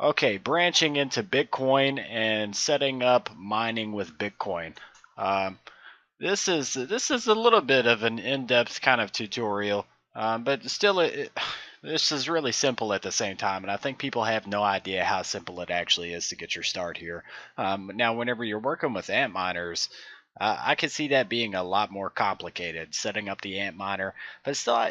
Okay, branching into Bitcoin and setting up mining with Bitcoin. Um, this is a little bit of an in-depth kind of tutorial, but still, this is really simple at the same time, and I think people have no idea how simple it actually is to get your start here. Now, whenever you're working with ant miners, I could see that being a lot more complicated, setting up the ant miner, but still,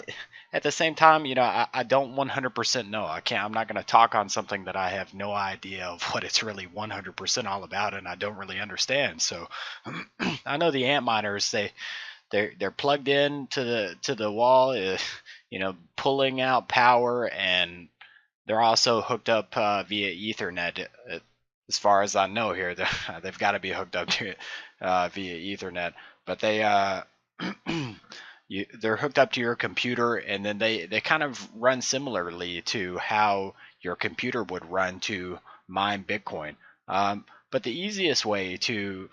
at the same time, I don't 100% know. I'm not going to talk on something that I have no idea of what it's really 100% all about, and I don't really understand. So, I know the ant miners, they're plugged in to the wall, pulling out power, and they're also hooked up via Ethernet. As far as I know here, they've got to be hooked up to it via Ethernet. But they're hooked up to your computer, and then they kind of run similarly to how your computer would run to mine Bitcoin. But the easiest way to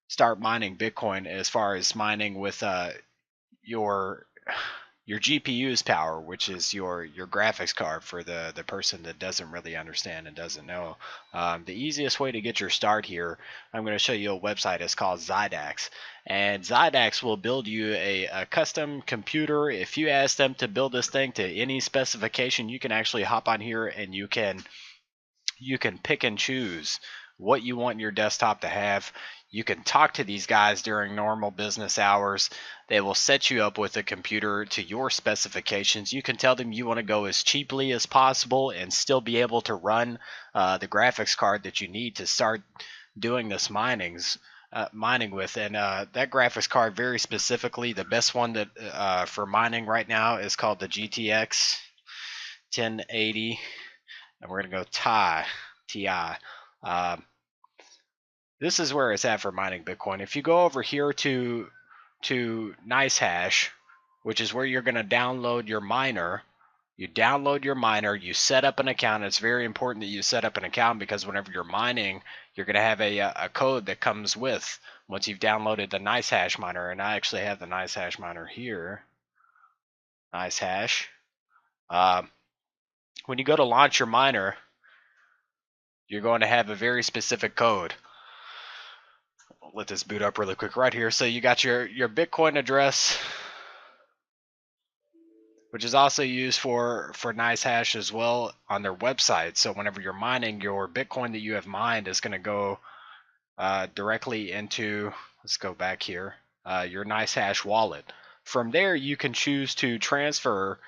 start mining Bitcoin, as far as mining with your your GPU's power, which is your graphics card, for the person that doesn't really understand and doesn't know. The easiest way to get your start here, I'm going to show you a website. It's called xstxrcrossedx, and xstxrcrossedx will build you a custom computer. If you ask them to build this thing to any specification, you can actually hop on here and you can pick and choose what you want your desktop to have. You can talk to these guys during normal business hours. They will set you up with a computer to your specifications. You can tell them you want to go as cheaply as possible and still be able to run the graphics card that you need to start doing this mining with. And that graphics card, very specifically, the best one that for mining right now is called the GTX 1080, and we're gonna go TI. This is where it's at for mining Bitcoin. If you go over here to NiceHash, which is where you're going to download your miner, you set up an account. It's very important that you set up an account, because whenever you're mining, you're going to have a code that comes with once you've downloaded the NiceHash miner. And I actually have the NiceHash miner here. NiceHash. When you go to launch your miner, you're going to have a very specific code. Let this boot up really quick right here. So you got your Bitcoin address, which is also used for NiceHash as well on their website. So whenever you're mining, your Bitcoin that you have mined is going to go directly into, let's go back here, your NiceHash wallet. From there, you can choose to transfer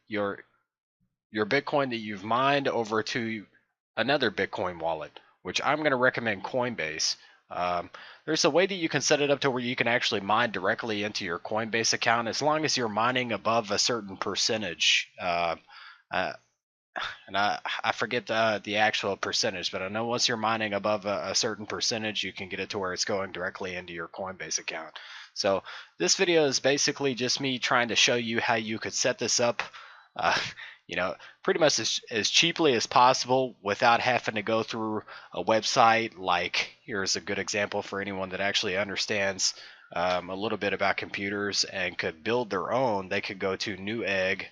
your Bitcoin that you've mined over to another Bitcoin wallet, which I'm going to recommend Coinbase. There's a way that you can set it up to where you can actually mine directly into your Coinbase account, as long as you're mining above a certain percentage. And I forget the actual percentage, but I know once you're mining above a certain percentage, you can get it to where it's going directly into your Coinbase account. So this video is basically just me trying to show you how you could set this up, pretty much as cheaply as possible without having to go through a website. Like, here's a good example for anyone that actually understands a little bit about computers and could build their own. They could go to newegg.com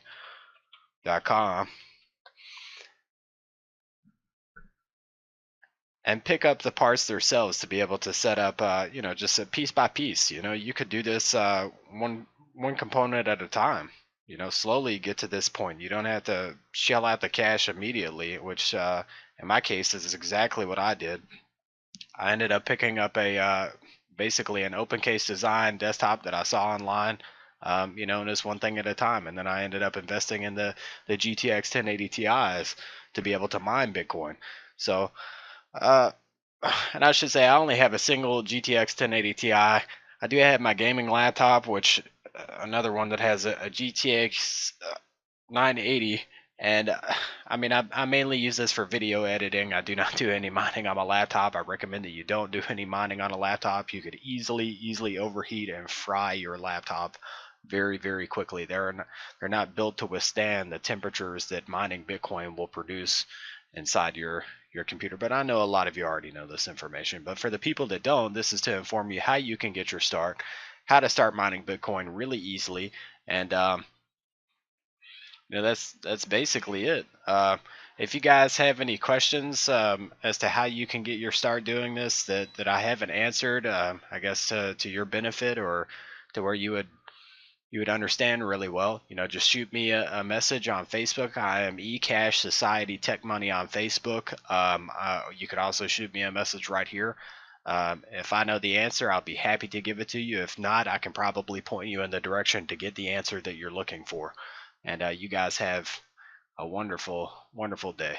and pick up the parts themselves to be able to set up, just a piece by piece. You could do this one component at a time. Slowly get to this point. You don't have to shell out the cash immediately, which in my case is exactly what I did. I ended up picking up basically an open case design desktop that I saw online, and it's one thing at a time. And then I ended up investing in the GTX 1080 Ti's to be able to mine Bitcoin. So, and I should say I only have a single GTX 1080 Ti. I do have my gaming laptop, which another one that has a GTX 980, and I mainly use this for video editing. I do not do any mining on my laptop. I recommend that you don't do any mining on a laptop. You could easily overheat and fry your laptop very, very quickly. They're not built to withstand the temperatures that mining Bitcoin will produce inside your computer. But I know a lot of you already know this information. But for the people that don't, this is to inform you how you can get your start, how to start mining Bitcoin really easily. And That's basically it. If you guys have any questions as to how you can get your start doing this that I haven't answered, I guess to your benefit or to where you would understand really well, just shoot me a message on Facebook. I am eCash Society Tech Money on Facebook. You could also shoot me a message right here. If I know the answer, I'll be happy to give it to you. If not, I can probably point you in the direction to get the answer that you're looking for. And you guys have a wonderful, wonderful day.